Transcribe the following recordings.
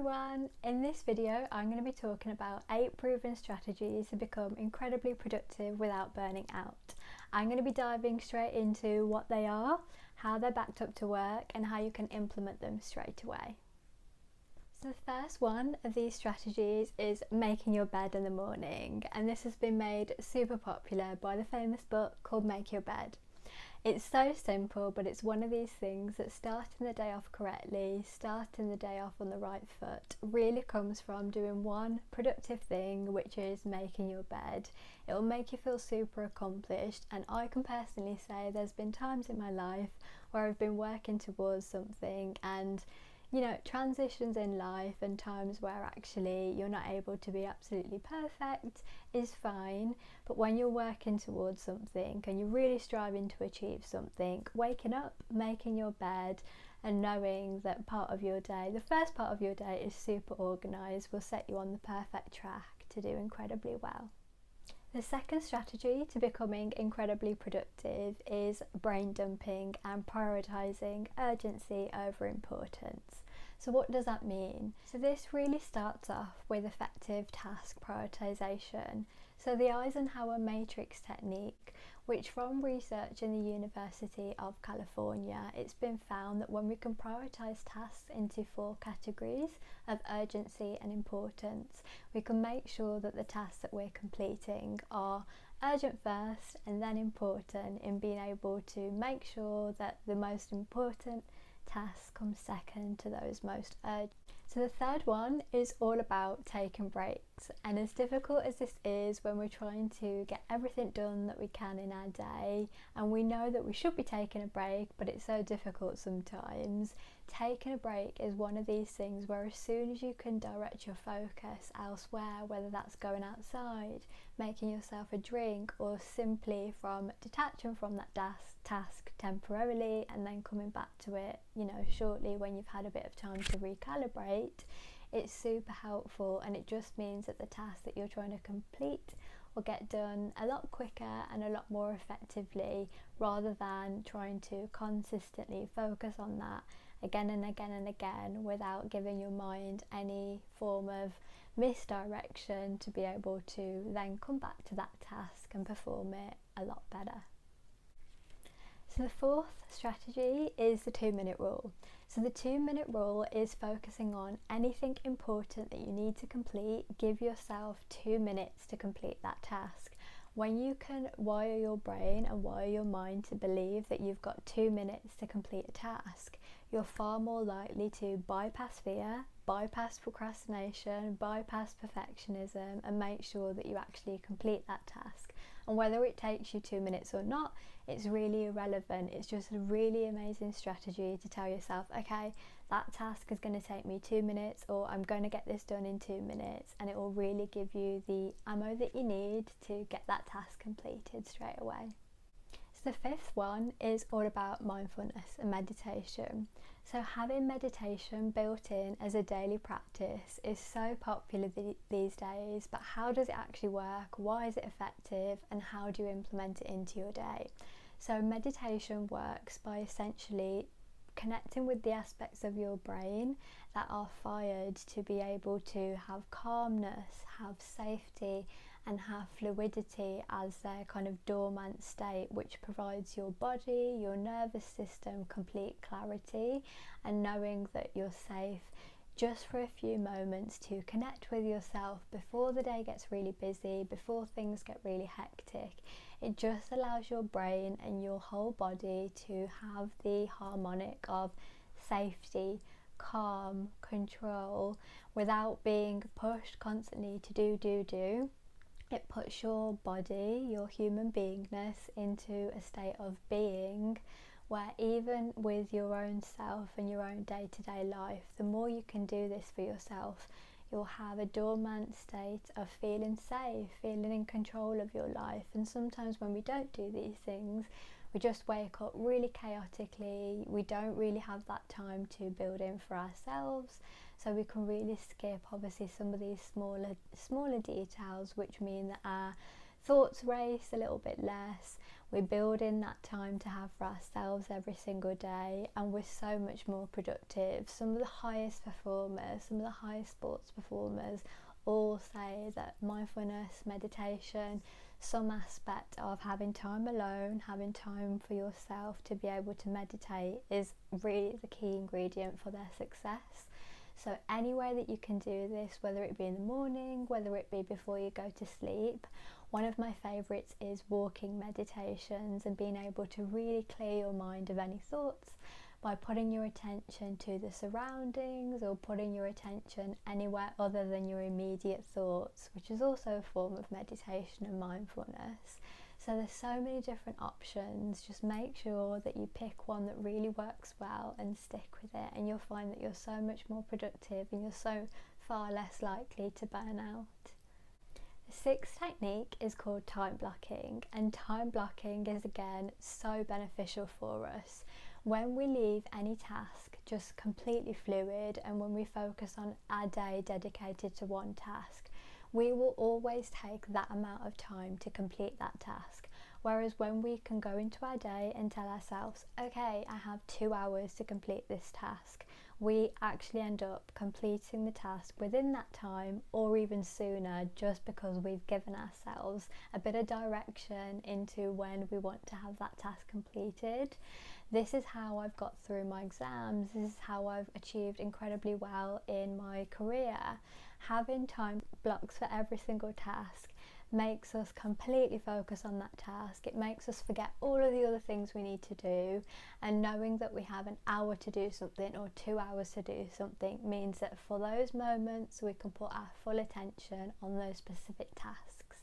everyone! In this video I'm going to be talking about 8 proven strategies to become incredibly productive without burning out. I'm going to be diving straight into what they are, how they're backed up to work and how you can implement them straight away. So the first one of these strategies is making your bed in the morning, and this has been made super popular by the famous book called Make Your Bed. It's so simple, but it's one of these things that starting the day off correctly, starting the day off on the right foot, really comes from doing one productive thing, which is making your bed. It will make you feel super accomplished, and I can personally say there's been times in my life where I've been working towards something and transitions in life and times where actually you're not able to be absolutely perfect is fine, but when you're working towards something and you're really striving to achieve something, waking up, making your bed and knowing that part of your day, the first part of your day is super organised, will set you on the perfect track to do incredibly well. The second strategy to becoming incredibly productive is brain dumping and prioritising urgency over importance. So what does that mean? So this really starts off with effective task prioritisation. So the Eisenhower matrix technique, which from research in the University of California, it's been found that when we can prioritise tasks into 4 categories of urgency and importance, we can make sure that the tasks that we're completing are urgent first and then important, in being able to make sure that the most important tasks come second to those most urgent. So the third one is all about taking breaks, and as difficult as this is when we're trying to get everything done that we can in our day, and we know that we should be taking a break, but it's so difficult sometimes, taking a break is one of these things where as soon as you can direct your focus elsewhere, whether that's going outside, making yourself a drink, or simply from detaching from that task temporarily and then coming back to it shortly when you've had a bit of time to recalibrate, it's super helpful, and it just means that the task that you're trying to complete will get done a lot quicker and a lot more effectively, rather than trying to consistently focus on that again and again and again without giving your mind any form of misdirection to be able to then come back to that task and perform it a lot better. So the fourth strategy is the 2-minute rule. So the 2-minute rule is focusing on anything important that you need to complete. Give yourself 2 minutes to complete that task. When you can wire your brain and wire your mind to believe that you've got 2 minutes to complete a task, you're far more likely to bypass fear, bypass procrastination, bypass perfectionism, and make sure that you actually complete that task. And whether it takes you 2 minutes or not, it's really irrelevant. It's just a really amazing strategy to tell yourself, okay, that task is going to take me 2 minutes, or I'm going to get this done in 2 minutes, and it will really give you the ammo that you need to get that task completed straight away. So the fifth one is all about mindfulness and meditation. So having meditation built in as a daily practice is so popular these days, but how does it actually work? Why is it effective? And how do you implement it into your day? So meditation works by essentially connecting with the aspects of your brain that are fired to be able to have calmness, have safety, and have fluidity as their kind of dormant state, which provides your body, your nervous system complete clarity and knowing that you're safe just for a few moments to connect with yourself before the day gets really busy, before things get really hectic. It just allows your brain and your whole body to have the harmonic of safety, calm, control, without being pushed constantly to do. It puts your body, your human beingness, into a state of being where even with your own self and your own day-to-day life, the more you can do this for yourself, you'll have a dormant state of feeling safe, feeling in control of your life. And sometimes when we don't do these things, we just wake up really chaotically. We don't really have that time to build in for ourselves. So we can really skip obviously some of these smaller details, which mean that our thoughts race a little bit less. We build in that time to have for ourselves every single day, and we're so much more productive. Some of the highest performers, some of the highest sports performers all say that mindfulness, meditation, some aspect of having time alone, having time for yourself to be able to meditate is really the key ingredient for their success. So any way that you can do this, whether it be in the morning, whether it be before you go to sleep. One of my favourites is walking meditations and being able to really clear your mind of any thoughts by putting your attention to the surroundings or putting your attention anywhere other than your immediate thoughts, which is also a form of meditation and mindfulness. So there's so many different options. Just make sure that you pick one that really works well and stick with it, and you'll find that you're so much more productive and you're so far less likely to burn out. The sixth technique is called time blocking, and time blocking is again so beneficial for us. When we leave any task just completely fluid, and when we focus on our day dedicated to one task, we will always take that amount of time to complete that task. Whereas when we can go into our day and tell ourselves, okay, I have 2 hours to complete this task, we actually end up completing the task within that time or even sooner, just because we've given ourselves a bit of direction into when we want to have that task completed. This is how I've got through my exams. This is how I've achieved incredibly well in my career. Having time blocks for every single task makes us completely focus on that task. It makes us forget all of the other things we need to do, and knowing that we have an hour to do something or 2 hours to do something means that for those moments we can put our full attention on those specific tasks.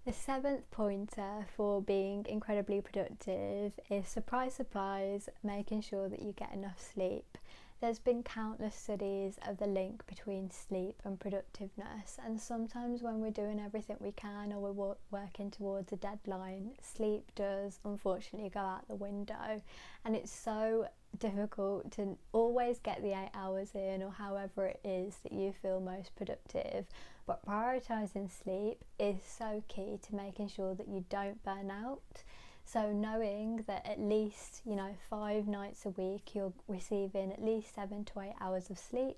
The seventh pointer for being incredibly productive is surprise, making sure that you get enough sleep. There's been countless studies of the link between sleep and productiveness, and sometimes when we're doing everything we can or we're working towards a deadline, sleep does unfortunately go out the window, and it's so difficult to always get the 8 hours in, or however it is that you feel most productive. But prioritising sleep is so key to making sure that you don't burn out. So knowing that at least 5 nights a week you're receiving at least 7 to 8 hours of sleep.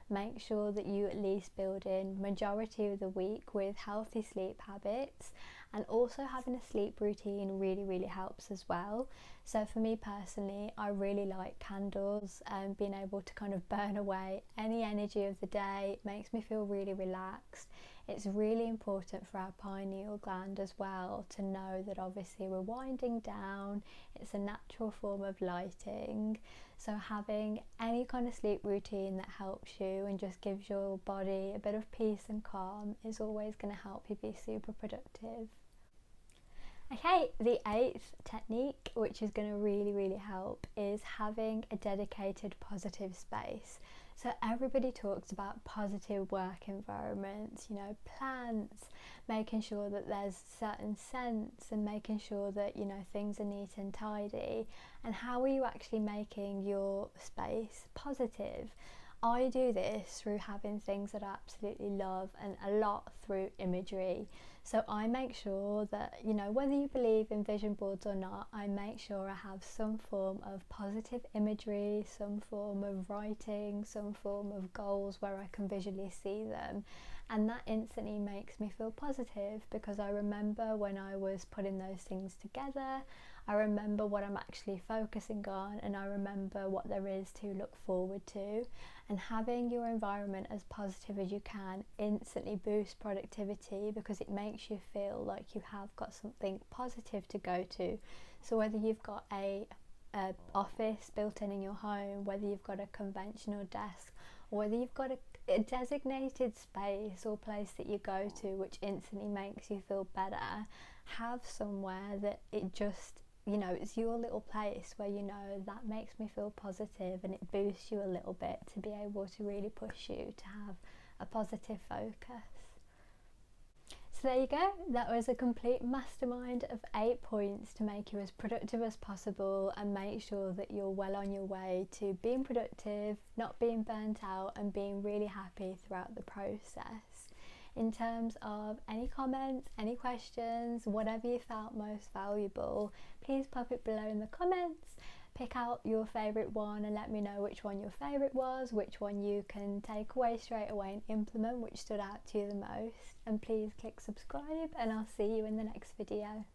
Make sure that you at least build in majority of the week with healthy sleep habits, and also having a sleep routine really helps as well. So for me personally, I really like candles, and being able to kind of burn away any energy of the day. It makes me feel really relaxed. It's really important for our pineal gland as well to know that obviously we're winding down. It's a natural form of lighting. So having any kind of sleep routine that helps you and just gives your body a bit of peace and calm is always going to help you be super productive. Okay, the eighth technique, which is going to really help, is having a dedicated positive space. So everybody talks about positive work environments, plants, making sure that there's certain scents, and making sure that things are neat and tidy. And how are you actually making your space positive? I do this through having things that I absolutely love, and a lot through imagery. So I make sure that, whether you believe in vision boards or not, I make sure I have some form of positive imagery, some form of writing, some form of goals where I can visually see them. And that instantly makes me feel positive, because I remember when I was putting those things together, I remember what I'm actually focusing on, and I remember what there is to look forward to. And having your environment as positive as you can instantly boosts productivity, because it makes you feel like you have got something positive to go to. So whether you've got a office built in your home, whether you've got a conventional desk, or whether you've got a designated space or place that you go to which instantly makes you feel better, have somewhere that it just it's your little place where that makes me feel positive, and it boosts you a little bit to be able to really push you to have a positive focus. So there you go, that was a complete mastermind of 8 points to make you as productive as possible and make sure that you're well on your way to being productive, not being burnt out, and being really happy throughout the process. In terms of any comments, any questions, whatever you felt most valuable, please pop it below in the comments. Pick out your favourite one and let me know which one your favourite was, which one you can take away straight away and implement, which stood out to you the most. And please click subscribe, and I'll see you in the next video.